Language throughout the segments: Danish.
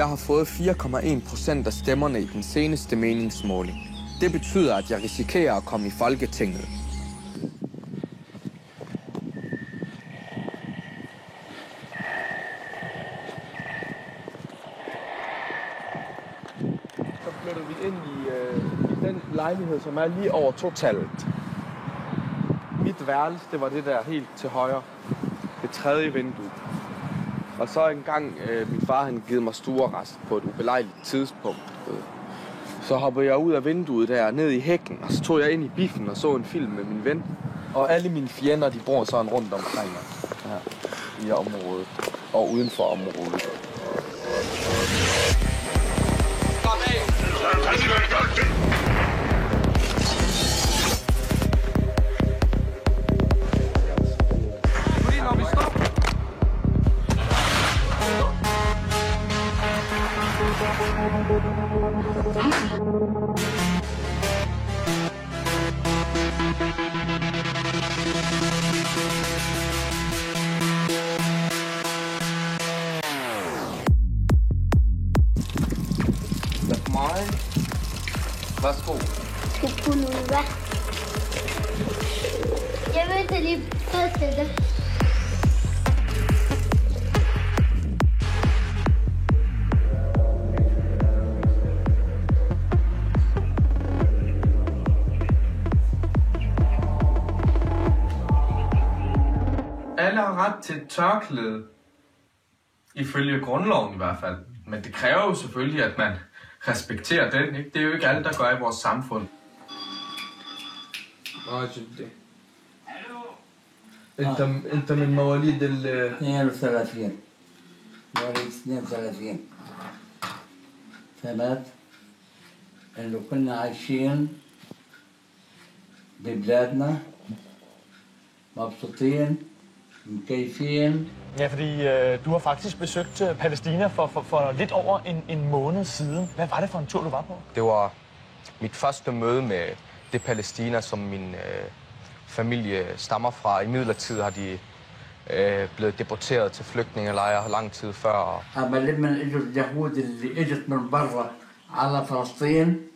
Jeg har fået 4,1% af stemmerne i den seneste meningsmåling. Det betyder, at jeg risikerer at komme i Folketinget. Så flyttede vi ind i den lejlighed, som er lige over totallet. Mit værelse, det var det der helt til højre. Det tredje vindue. Og så engang min far havde givet mig stuerrest på et ubelejligt tidspunkt. Så hoppede jeg ud af vinduet der, ned i hækken, og så tog jeg ind i biffen og så en film med min ven. Og alle mine fjender, de bor sådan rundt omkring mig her i området og uden for området. Værsgo. Skal du nu hvad? Jeg vil tage lige prøve til det. Alle har ret til et tørklæde. Ifølge grundloven i hvert fald. Men det kræver jo selvfølgelig, at man respekterer den, ikke? Det er jo ikke alle, der gør i vores samfund. انت من مواليد ال 32 مواليد 32 ثبت انه كنا عايشين ببلادنا مبسوطين مكيفين. Ja, fordi du har faktisk besøgt Palæstina for lidt over en måned siden. Hvad var det for en tur, du var på? Det var mit første møde med det Palæstina, som min familie stammer fra. I midlertid har de blevet deporteret til flygtningelejre lang tid før. لما اجوا اليهود اللي اجت من برا على فلسطين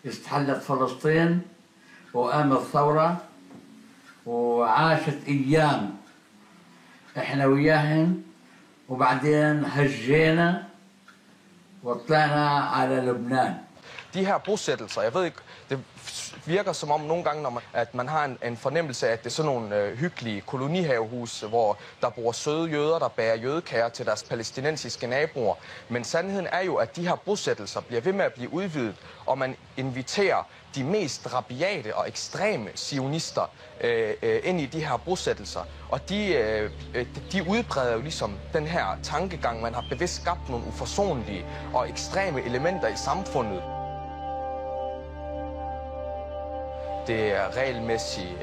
استحلت فلسطين وقامت ثورة وعاشت ايام احنا وياهم وبعدين هجينا وطلعنا على لبنان. De her bosættelser, jeg ved ikke, det virker som om nogle gange, at man har en fornemmelse af, at det er sådan nogle hyggelige kolonihavehus, hvor der bor søde jøder, der bærer jødekager til deres palæstinensiske naboer. Men sandheden er jo, at de her bosættelser bliver ved med at blive udvidet, og man inviterer de mest rabiate og ekstreme zionister ind i de her bosættelser. Og de udbreder jo ligesom den her tankegang, man har bevidst skabt nogle uforsonlige og ekstreme elementer i samfundet. Det er regelmæssig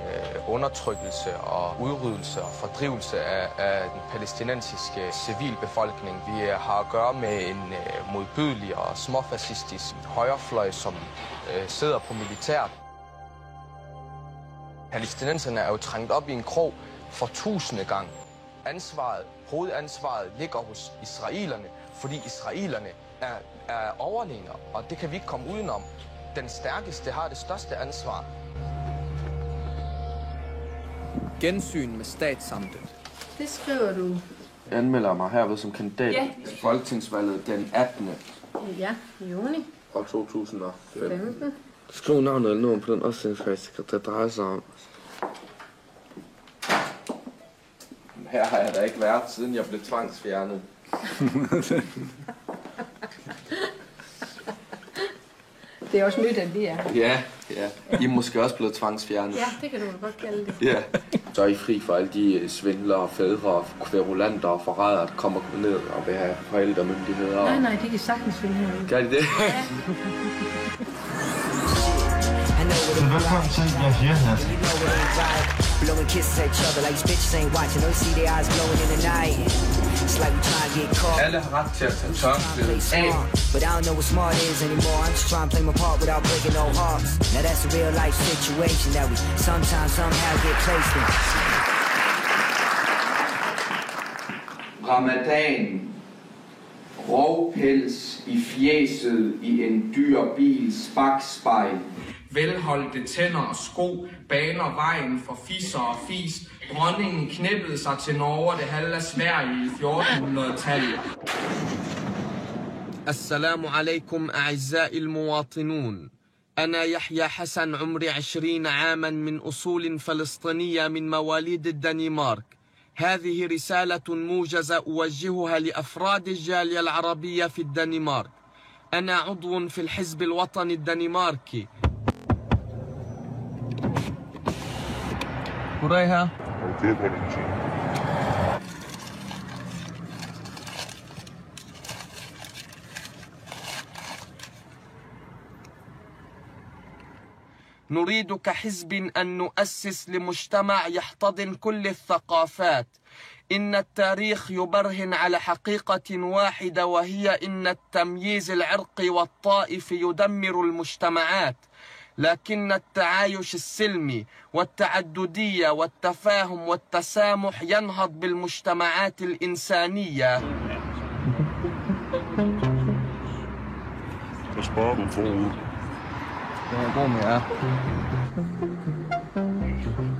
undertrykkelse og udryddelse og fordrivelse af den palæstinensiske civilbefolkning. Vi har at gøre med en modbydelig og småfascistisk højrefløj, som sidder på militæret. Palæstinenserne er jo trængt op i en krog for tusinde gang. Hovedansvaret ligger hos israelerne, fordi israelerne er overlegne, og det kan vi ikke komme udenom. Den stærkeste har det største ansvar. Gensyn med statsamtet. Det skriver du. Jeg anmelder mig herved som kandidat til folketingsvalget den 18. Ja, juni. Og 2015. Skriv navnet eller nummer på den opstillingskreds, der drejer sig om. Her har jeg da ikke været, siden jeg blev tvangsfjernet. Det er også nyt, at vi er her. Ja. I er måske også blevet tvangsfjernet. Ja, det kan du godt kalde det. Ja. Så er I fri for alle de svindlere, fædre, kværulanter og forrædere, der kommer ned og vil have forældremyndigheder. Nej, de kan sagtens finde her. Gør de det? Ja. Velkommen til Yahias. Blowing kisses at each other like these bitches ain't watching. Don't see their eyes glowing in the night. It's like we trying to get caught. Alle har ret til at tage tørklædet af. But I don't know what smart is anymore. I'm just trying to play my part without breaking no hearts. Now that's a real life situation that we sometimes somehow get placed in. Ramadan. Rovpels i fjeset i en dyr bils bakspejl. Velholdte tænder og sko baner vejen for fisser og fis. Dronningen knæppede sig til Norge og det halve af Sverige i 1400-tallet. السلام عليكم أعزائي المواطنون. أنا يحيى حسن عمري 20 عاما من أصول فلسطينية من مواليد الدنمارك. هذه رسالة موجزة أوجهها لأفراد الجالية العربية في الدنمارك. أنا عضو في الحزب الوطني الدنماركي. Goddag. نريد كحزب أن نؤسس لمجتمع يحتضن كل الثقافات. إن التاريخ يبرهن على حقيقة واحدة وهي إن التمييز العرقي والطائفي يدمر المجتمعات، لكن التعايش السلمي والتعددية والتفاهم والتسامح ينهض بالمجتمعات الإنسانية.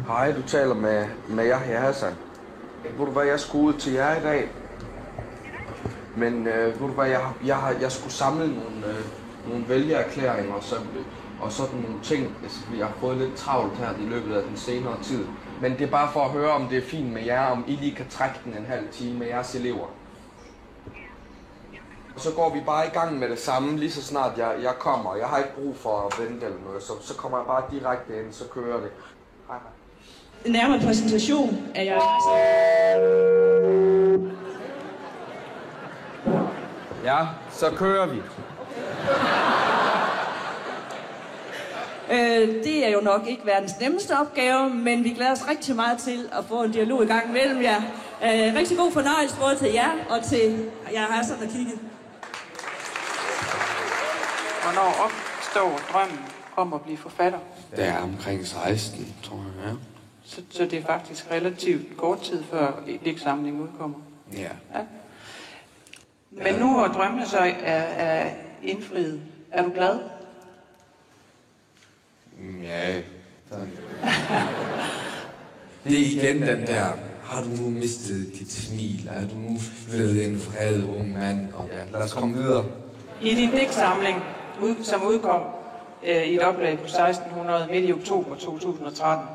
Hej, du taler med Yahya Hassan. Ved du hvad, jeg skulle ud til jer i dag. Men ved du hvad, jeg skulle samle nogle vælgererklæringer og sådan nogle ting. Jeg har fået lidt travlt her i løbet af den senere tid. Men det er bare for at høre, om det er fint med jer, om I lige kan trække den en halv time med jeres elever. Og så går vi bare i gang med det samme, lige så snart jeg kommer. Jeg har ikke brug for at vente eller noget, så kommer jeg bare direkte ind, så kører det. Hej. En nærmere præsentation af jer. Ja, så kører vi. Det er jo nok ikke verdens nemmeste opgave, men vi glæder os rigtig meget til at få en dialog i gang mellem jer. Rigtig god fornøjelse både til jer og til jer Hassan og kigget. Hvornår opstår drømmen om at blive forfatter? Det er omkring 16, tror jeg, ja. Så det er faktisk relativt kort tid før digtsamlingen udkommer? Ja. Men nu hvor drømmene så er indfriet, er du glad? Ja. Det er igen den der, har du nu mistet dit smil? Er du nu blevet en vred ung mand? Og ja, lad os komme videre. I din digtsamling, som udkom i et oplag på 1600 midt i oktober 2013,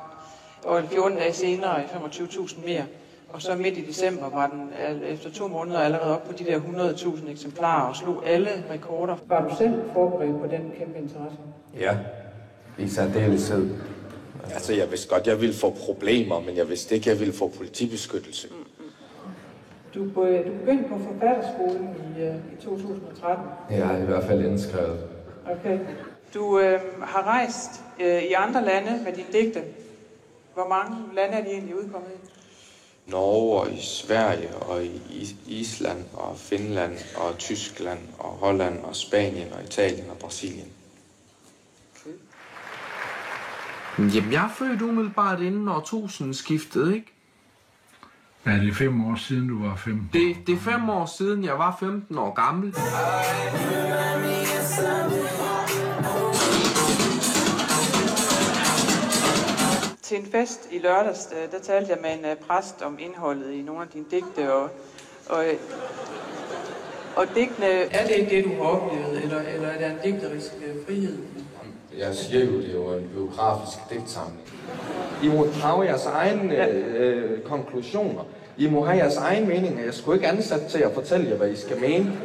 og 14 dage senere 25.000 mere, og så midt i december var den efter 2 måneder allerede op på de der 100.000 eksemplarer og slog alle rekorder. Var du selv forberedt på den kæmpe interesse? Ja, i særdeleshed. Altså, jeg vidste godt, jeg ville få problemer, men jeg vidste ikke, jeg ville få politibeskyttelse. Du begyndte på forfatterskolen i 2013? Jeg er i hvert fald indskrevet. Okay. Du har rejst i andre lande med dine digte. Hvor mange lande er de egentlig udkommet i? Norge og i Sverige og i Island og Finland og Tyskland og Holland og Spanien og Italien og Brasilien. Okay. Jamen, jeg er født umiddelbart inden årtusindskiftet, ikke? Er det 5 år siden, du var 15? Det er 5 år siden, jeg var 15 år gammel. Til en fest i lørdags, der talte jeg med en præst om indholdet i nogle af dine digte, og digtene, er det ikke det, du har oplevet, eller er det en digterisk frihed? Jeg siger jo, det er jo en biografisk digtsamling. I må drage jeres egne konklusioner. I må have jeres egen mening, jeg skulle ikke ansat til at fortælle jer, hvad I skal mene.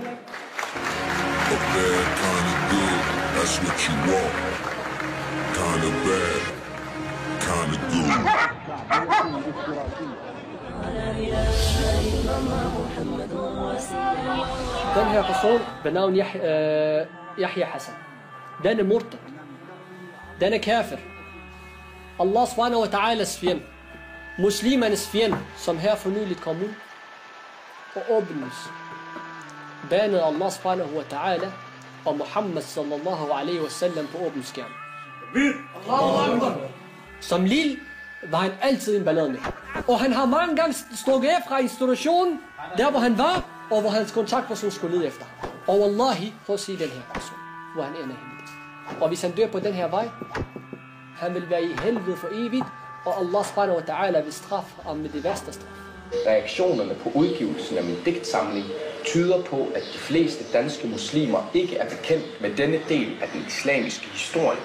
That's what you want. Kinda bad, kinda good. Den her person ved navn Yahya Hassan, den er murtad. Den er kafir. Allah subhanahu wa ta'alas fjend. Muslimernes fjend, som her for nyligt kom ud og åbnes. Banede Allah subhanahu wa ta'ala og Muhammad sallallahu alaihi wa sallam på åben skærm. Som lille var han altid en ballade med. Og han har mange gange stukket af fra institutionen, der hvor han var, og hvor hans kontaktperson skulle lede efter. Og wallahi, prøv at sige den her person, hvor han ender henne. Og hvis han dør på den her vej, han vil være i helvede for evigt, og Allah subhanahu wa ta'ala vil straffe ham med det værste straf. Reaktionerne på udgivelsen af min digtsamling tyder på, at de fleste danske muslimer ikke er bekendt med denne del af den islamiske historie.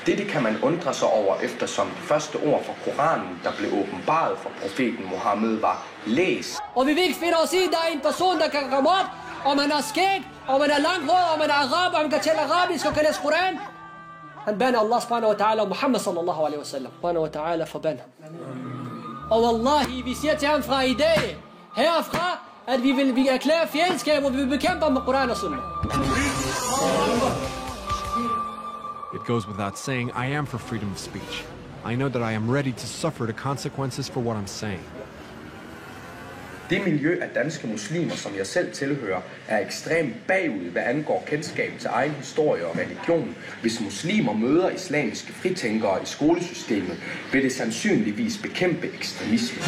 Dette kan man undre sig over, eftersom det første ord fra Koranen, der blev åbenbaret for profeten Muhammed, var læs. Og vi vil ikke finde os i, at der er en person, der kan komme op, og man har skæg, og man er langhåret, og man er araber, og man kan tale arabisk og kan læse Koran. Han bander Allah subhanahu wa ta'ala og Muhammad sallallahu alaihi wasallam. Subhanahu wa ta'ala forbander ham. Og wallahi, vi siger til ham fra i dag, herfra, at vi vil erklære fjendskab, og vi vil bekæmpe ham med Koran og Sunnah. It goes without saying, I am for freedom of speech. I know that I am ready to suffer the consequences for what I'm saying. Det miljø af danske muslimer, som jeg selv tilhører, er ekstremt bagud, hvad angår kendskab til egen historie og religion. Hvis muslimer møder islamiske fritænkere i skolesystemet, vil det sandsynligvis bekæmpe ekstremisme.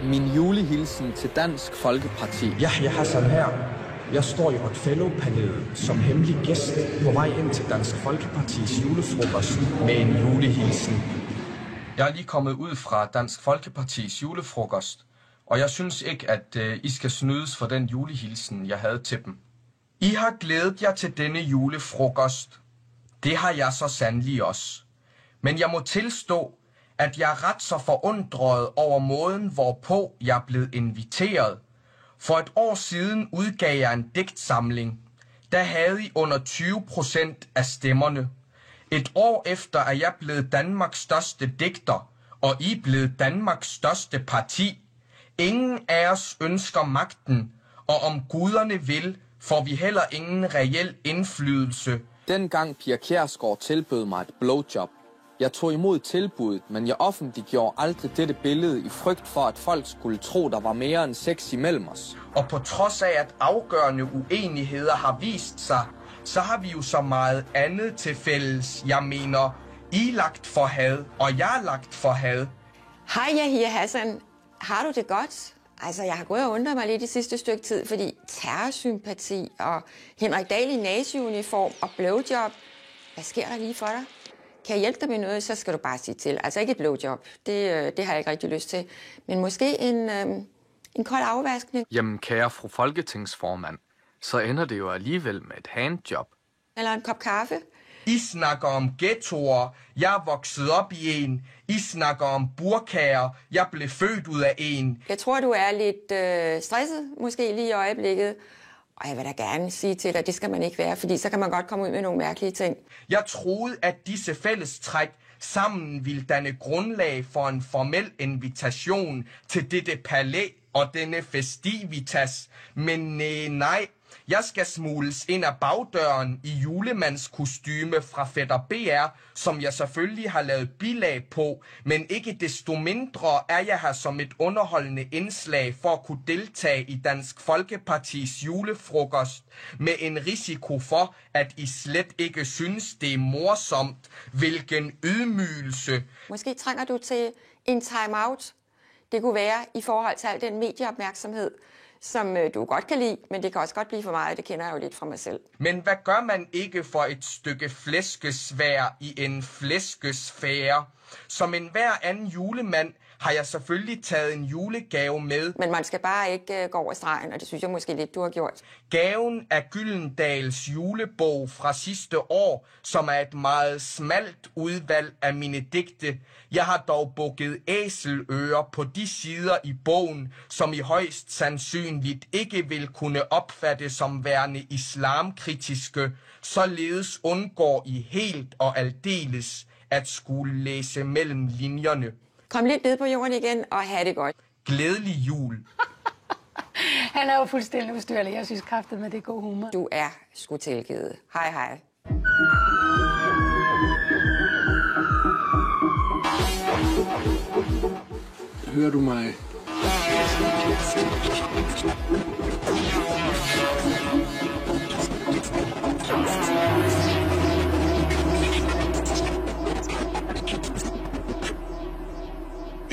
Min julehilsen til Dansk Folkeparti. Yahya Hassan her. Jeg står i Rotfellow-palæet som hemmelig gæst på vej ind til Dansk Folkepartis julefrokost med en julehilsen. Jeg er lige kommet ud fra Dansk Folkepartis julefrokost, og jeg synes ikke, at I skal snydes for den julehilsen, jeg havde til dem. I har glædet jer til denne julefrokost. Det har jeg så sandelig også. Men jeg må tilstå, at jeg er ret så forundret over måden, hvorpå jeg er blevet inviteret. For et år siden udgav jeg en digtsamling. Der havde I under 20% af stemmerne. Et år efter er jeg blevet Danmarks største digter, og I er blevet Danmarks største parti. Ingen af os ønsker magten, og om guderne vil, får vi heller ingen reel indflydelse. Dengang Pia Kjærsgaard tilbød mig et blowjob. Jeg tog imod tilbuddet, men jeg offentliggjorde aldrig dette billede i frygt for, at folk skulle tro, der var mere end sex imellem os. Og på trods af, at afgørende uenigheder har vist sig, så har vi jo så meget andet til fælles. Jeg mener, I er lagt for had, og jeg er lagt for had. Hej Yahya Hassan. Har du det godt? Altså, jeg har gået og undret mig lidt i sidste stykke tid, fordi terrorsympati og Henrik Dahl i nazi-uniform og blowjob. Hvad sker der lige for dig? Kan jeg hjælpe dig med noget, så skal du bare sige til. Altså ikke et blowjob, det har jeg ikke rigtig lyst til. Men måske en kold afvaskning. Jamen, kære fru folketingsformand, så ender det jo alligevel med et handjob. Eller en kop kaffe. I snakker om ghettoer. Jeg er vokset op i en. I snakker om burkaer. Jeg blev født ud af en. Jeg tror, du er lidt stresset, måske lige i øjeblikket. Og jeg vil da gerne sige til dig, at det skal man ikke være, fordi så kan man godt komme ud med nogle mærkelige ting. Jeg troede, at disse fællestræk sammen ville danne grundlag for en formel invitation til dette palæ og denne festivitas. Men nej, jeg skal smugles ind ad bagdøren i julemandskostyme fra Fætter BR, som jeg selvfølgelig har lavet bilag på, men ikke desto mindre er jeg her som et underholdende indslag for at kunne deltage i Dansk Folkepartis julefrokost med en risiko for, at I slet ikke synes, det er morsomt. Hvilken ydmygelse. Måske trænger du til en time-out. Det kunne være i forhold til al den medieopmærksomhed, som du godt kan lide, men det kan også godt blive for meget, det kender jeg jo lidt fra mig selv. Men hvad gør man ikke for et stykke flæskesvær i en flæskesfære? Som enhver anden julemand har jeg selvfølgelig taget en julegave med. Men man skal bare ikke gå over stregen, og det synes jeg måske lidt, du har gjort. Gaven er Gyldendals julebog fra sidste år, som er et meget smalt udvalg af mine digte. Jeg har dog bukket æselører på de sider i bogen, som I højst sandsynligt ikke vil kunne opfatte som værende islamkritiske. Således undgår I helt og aldeles at skulle læse mellem linjerne. Kom lidt ned på jorden igen og have det godt. Glædelig jul. Han er jo fuldstændig ustyrlig. Jeg synes kraftigt med det er god humor. Du er sgu tilgivet. Hej hej. Hører du mig? Vi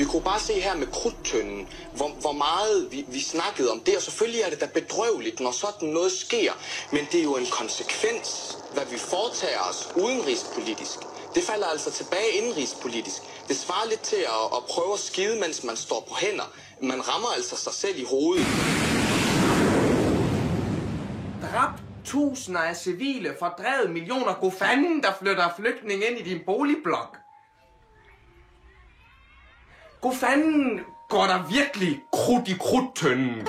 kunne bare se her med krudttønden, hvor meget vi snakkede om det, og selvfølgelig er det da bedrøveligt, når sådan noget sker. Men det er jo en konsekvens, hvad vi foretager os udenrigspolitisk. Det falder altså tilbage indenrigspolitisk. Det svarer lidt til at prøve at skide, mens man står på hænder. Man rammer altså sig selv i hovedet. Dræbt tusinder af civile, fordrevet millioner. God fanden, der flytter flygtning ind i din boligblok. God fanden, går der virkelig krudt i krudttønden?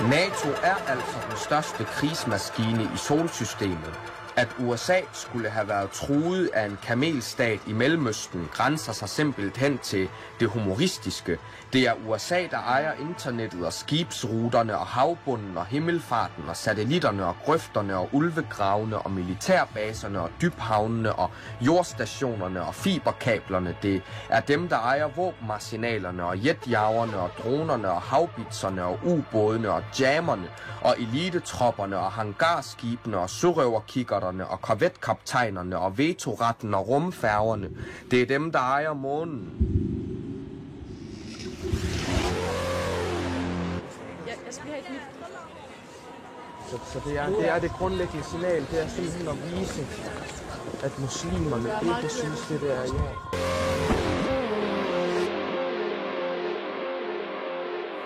NATO er altså den største krigsmaskine i solsystemet. At USA skulle have været truet af en kamelstat i Mellemøsten grænser sig simpelthen til det humoristiske. Det er USA, der ejer internettet og skibsruterne og havbunden og himmelfarten og satellitterne og grøfterne og ulvegravene og militærbaserne og dybhavnene og jordstationerne og fiberkablerne. Det er dem, der ejer våbenarsenalerne og jetjagerne og dronerne og havbitserne og ubådene og jammerne og elitetropperne og hangarskibene og sørøverkikkerterne og korvetkaptajnerne og vetoretten og rumfærgerne. Det er dem, der ejer månen. Så det er det grundlæggende signal. Det er simpelthen at vise, at muslimerne ikke synes, det er i år.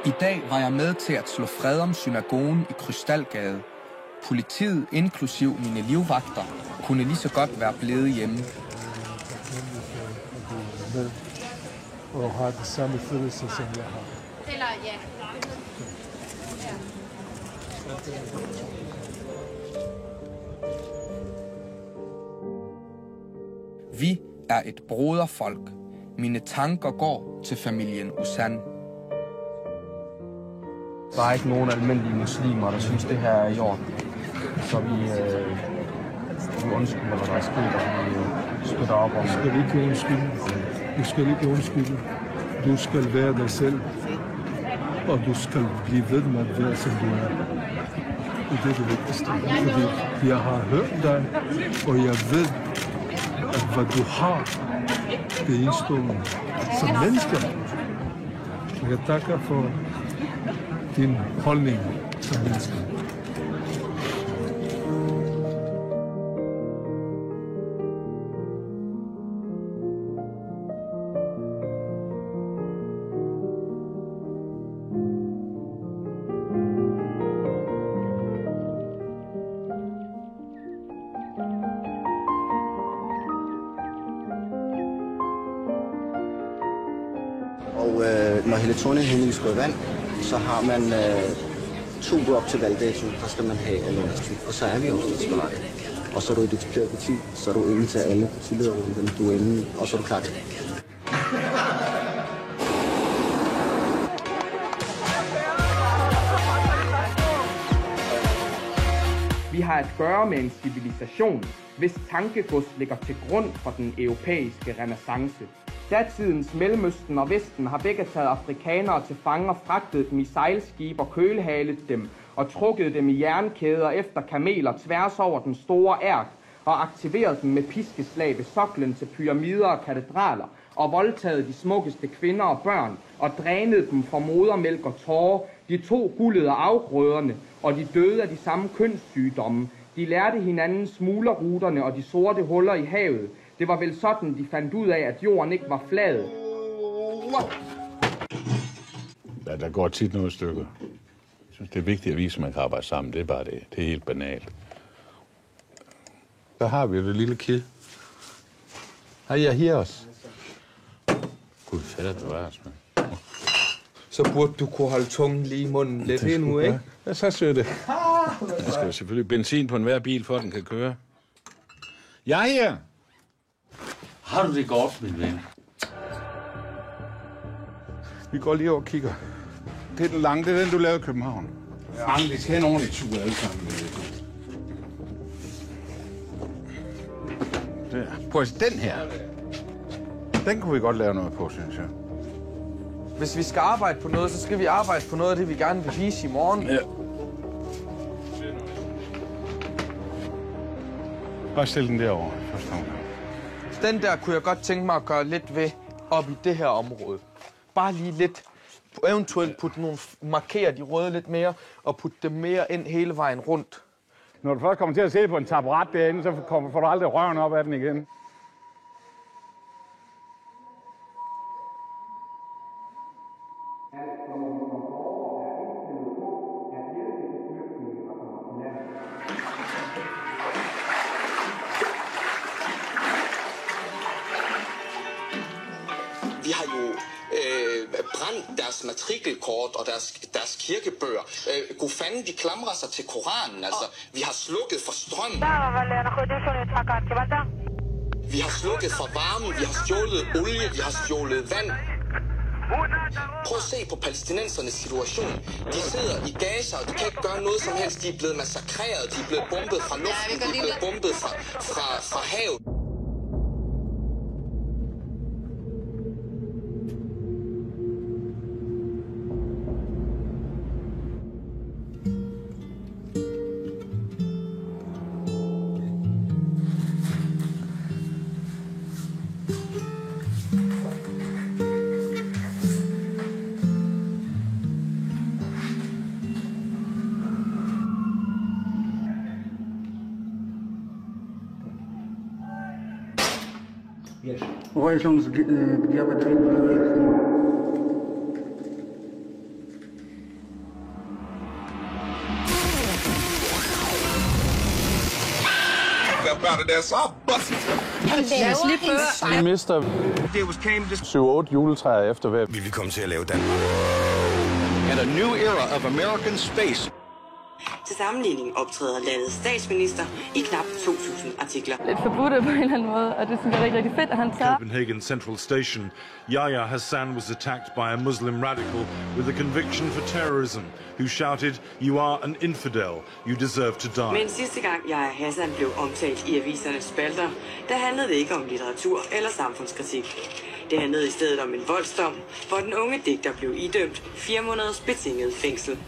I dag var jeg med til at slå fred om synagogen i Krystalgade. Politiet, inklusiv mine livvagter, kunne lige så godt være blevet hjemme. Og har det samme følelse, som jeg har. Eller ja. Vi er et broderfolk. Mine tanker går til familien Usan. Der er ikke nogen almindelige muslimer, der synes, det her er i orden. Så vi undskylder, hvad der er sket, og vi støtter op om det. Du skal ikke undskylde. Du skal ikke undskylde. Du skal være dig selv. Og du skal blive ved med at være, som du er. Det er det vigtigste. Fordi jeg har hørt dig, og jeg ved, at hvad du har, det er enestående som mennesker. Jeg takker for din holdning som menneske. Og når Helle Thorning skal i vand, så har man 2 uger op til valgdatoen, der skal man have alle underskud. Og så er vi også desperate. Og så er du et etableret parti, så er du inde til alle partilederne, du er inde, og så er du klar til. Vi har at gøre med en civilisation, hvis tankegods ligger til grund for den europæiske renæssance. Datidens Mellemøsten og Vesten har begge taget afrikanere til fanger, fragtet dem i sejlskib og kølehalet dem og trukket dem i jernkæder efter kameler tværs over den store ærk og aktiveret dem med piskeslag ved soklen til pyramider og katedraler og voldtaget de smukkeste kvinder og børn og drænet dem for modermælk og tårer. De tog guldet af afgrøderne, og de døde af de samme kønssygdomme. De lærte hinanden smuglerruterne og de sorte huller i havet. Det var vel sådan, de fandt ud af, at jorden ikke var flad. Ja, der går tit nogle stykker. Jeg synes, det er vigtigt at vise, at man kan arbejde sammen. Det er bare det. Det er helt banalt. Så har vi jo det lille kid. Hej, jeg her også. Gud, fatter det var, mand. Så burde du kunne holde tungen lige i munden lidt endnu, ikke? Ja, så søger det. Der skal jo selvfølgelig benzin på enhver bil, for at den kan køre. Jeg er her. Har du det godt, min ven? Vi går lige over og kigger. Det er den lange, det er den, du lavede i København. Mange, vi skal have en ordentlig tur alle sammen. Der. Prøv at den her. Den kunne vi godt lave noget på, synes jeg. Hvis vi skal arbejde på noget, så skal vi arbejde på noget af det, vi gerne vil vise i morgen. Ja. Bare stil den derovre første omgang. Den der kunne jeg godt tænke mig at gøre lidt ved op i det her område. Bare lige lidt. Eventuelt markere de røde lidt mere, og putte dem mere ind hele vejen rundt. Når du først kommer til at sidde på en taburet derinde, så får du aldrig røven op af den igen. Vi har jo brændt deres matrikelkort og deres kirkebøger. God fanden, de klamrer sig til Koranen, altså. Vi har slukket for strøm. Vi har slukket for varmen, vi har stjålet olie, vi har stjålet vand. Prøv at se på palæstinensernes situation. De sidder i Gaza, og de kan ikke gøre noget som helst. De er blevet massakreret, de er blevet bombet fra luften, de er blevet bombet fra havet. Vi mister 7-8 juletræer efter hver. Vi vil komme til at lave Danmark. And a new era of American space. Til sammenligning optræder landets statsminister i knap 2.000 artikler. Lidt forbudt på en eller anden måde, og det synes jeg er rigtig, rigtig fedt, at han tager. Copenhagen Central Station, Yahya Hassan was attacked by a Muslim radical with a conviction for terrorism, who shouted, "You are an infidel, you deserve to die." Men sidste gang Yahya Hassan blev omtalt i avisernes spalter, der handlede det ikke om litteratur eller samfundskritik. Det handlede i stedet om en voldsdom, hvor den unge digter blev idømt 4 måneders betinget fængsel.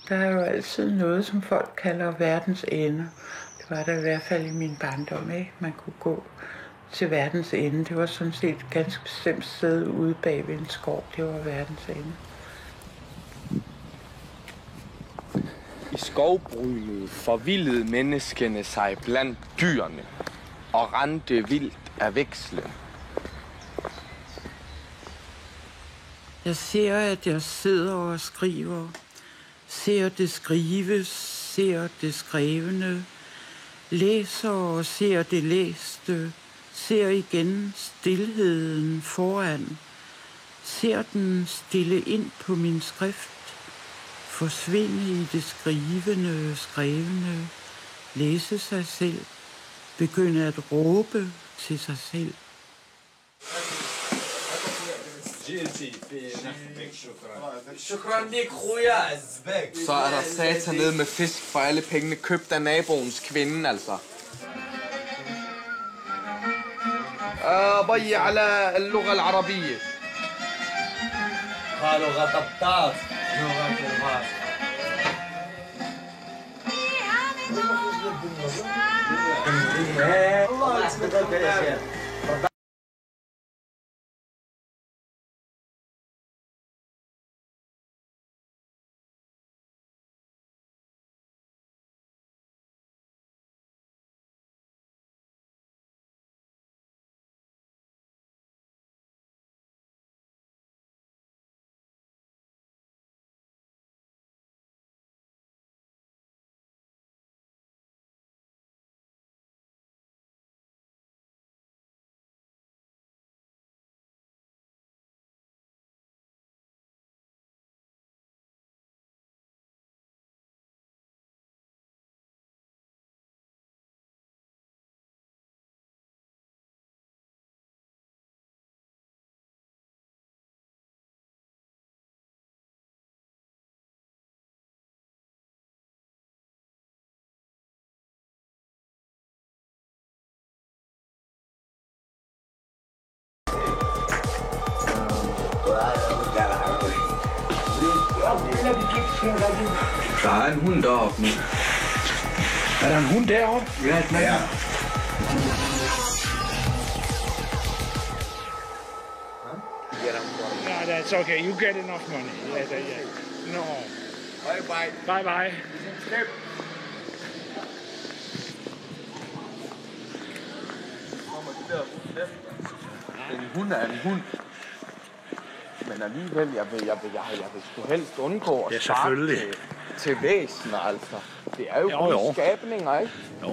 Der er jo altid noget, som folk kalder verdens ende. Det var der i hvert fald i min barndom, ikke? Man kunne gå til verdens ende. Det var sådan set et ganske bestemt sted ude bag ved en skov. Det var verdens ende. I skovbrynet forvildede menneskene sig blandt dyrene og rendte vildt af vekslen. Jeg ser, at jeg sidder og skriver. Ser det skrives, ser det skrevne, læser og ser det læste, ser igen stilheden foran, ser den stille ind på min skrift, forsvinde i det skrevne, læse sig selv, begynde at råbe til sig selv. Så er der satan ned med fisk for alle pengene, købt af naboens kvinde, altså. ضيع على اللغة العربية. لغة طبطاب. لغة الغاز. الله يسعدك يا شيخ. Der er en hund deroppe nu. Er der en hund deroppe? Ja, ja. No, that's okay. You get enough money. Yeah. No. Bye-bye. Bye-bye. En hund er en hund. Men alligevel, jeg vil sgu helst undgå at sparke til væsener, altså. Det er jo gode skabninger, ikke? Jo.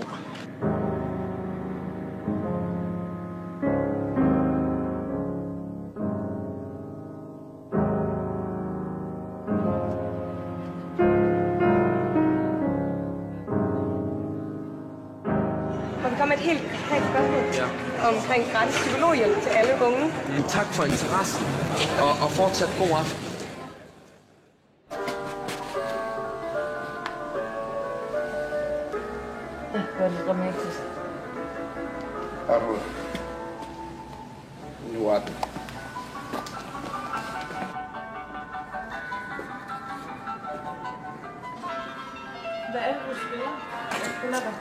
Og vi kommer et helt spørgsmål omkring gratis psykologhjælp til alle unge. Tak for interessen, og fortsat god aften. Det var lidt romantisk. Nu er den. Hvad er det, du spiller? Hvad spiller du?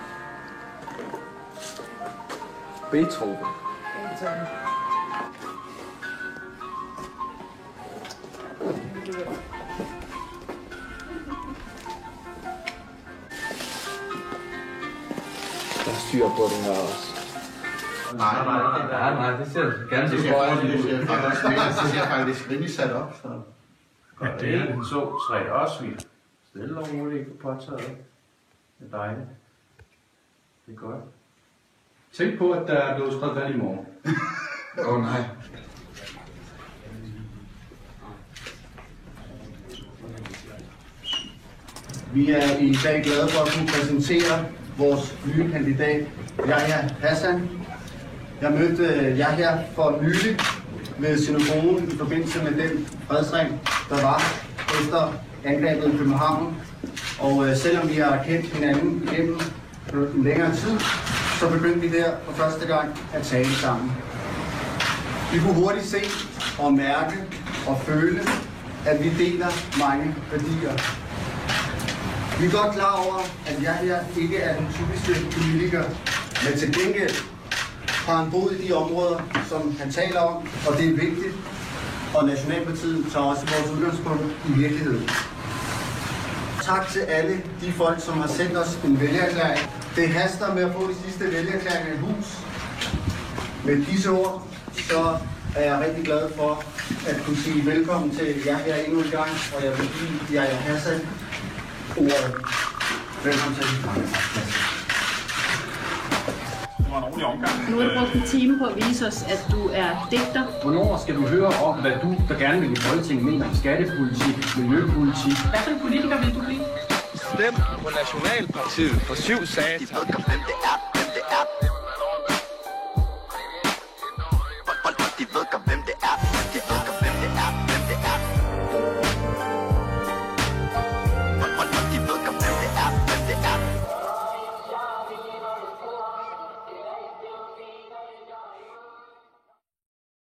Beethoven. Der er styr på den her også. Nej, det ser ganske godt ud. Det ser faktisk rimelig sat op. Så. Ja, det er den så træ også vildt. Stille og roligt på påtaget. Det er dejligt. Det er godt. Tænk på, at der er blevet skrevet vand i morgen. Nej. Vi er i dag glade for at kunne præsentere vores nye kandidat, Yahya Hassan. Jeg mødte Yahya for nylig ved synagogen i forbindelse med den fredsring, der var efter angrebet i København. Og selvom vi har kendt hinanden gennem en længere tid, så begyndte vi der for første gang at tale sammen. Vi kunne hurtigt se og mærke og føle, at vi deler mange værdier. Vi er godt klar over, at Yahya ikke er den typiske politiker, men til gengæld har han boet i de områder, som han taler om, og det er vigtigt. Og Nationalpartiet tager også vores udgangspunkt i virkeligheden. Tak til alle de folk, som har sendt os en vælgererklæring. Det haster med at få de sidste vælgererklæringer i hus. Med disse ord, så er jeg rigtig glad for at kunne sige velkommen til Yahya endnu en gang, og jeg vil give Yahya Hassan ordet. Velkommen til. Det var en ordentlig omgang. Nu har du brugt en time på at vise os, at du er digter. Hvornår skal du høre om, hvad du, der gerne vil i Folketinget, mener om skattepolitik, miljøpolitik? Hvad for en politiker vil du blive? Stem på Nationalpartiet for 7 satan.